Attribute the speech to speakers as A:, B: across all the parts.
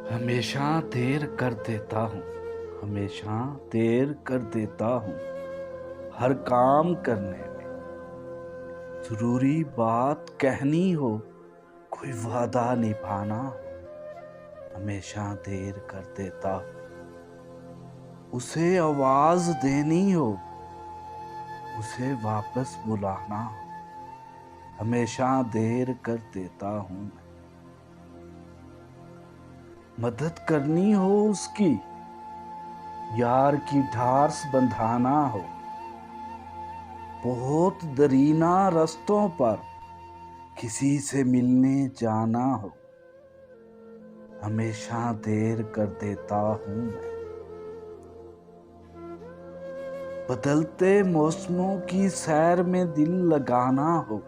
A: हमेशा देर कर देता हूँ, हमेशा देर कर देता हूँ हर काम करने में। ज़रूरी बात कहनी हो, कोई वादा निभाना हो, हमेशा देर कर देता हूँ। उसे आवाज़ देनी हो, उसे वापस बुलाना हो, हमेशा देर कर देता हूँ मैं। मदद करनी हो उसकी, यार की ढार्स बंधाना हो, बहुत दरीना रास्तों पर किसी से मिलने जाना हो, हमेशा देर कर देता हूँ मैं। बदलते मौसमों की सैर में दिल लगाना हो,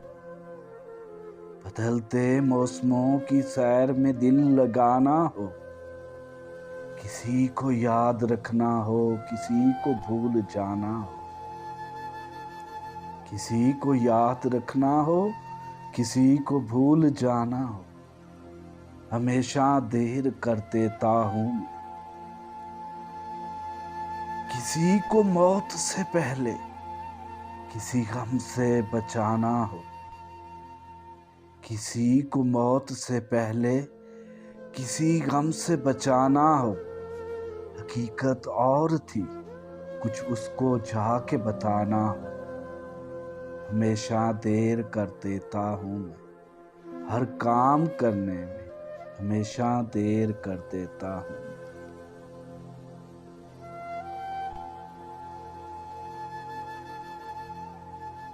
A: बदलते मौसमों की सैर में दिल लगाना हो, किसी को याद रखना हो, किसी को भूल जाना हो, किसी को याद रखना हो, किसी को भूल जाना हो, हमेशा देर कर देता हूँ मैं। किसी को मौत से पहले किसी गम से बचाना हो, किसी को मौत से पहले किसी गम से बचाना हो, हकीकत और थी कुछ उसको जाके बताना हो, हमेशा देर कर देता हूँ मैं। हर काम करने में हमेशा देर कर देता हूँ।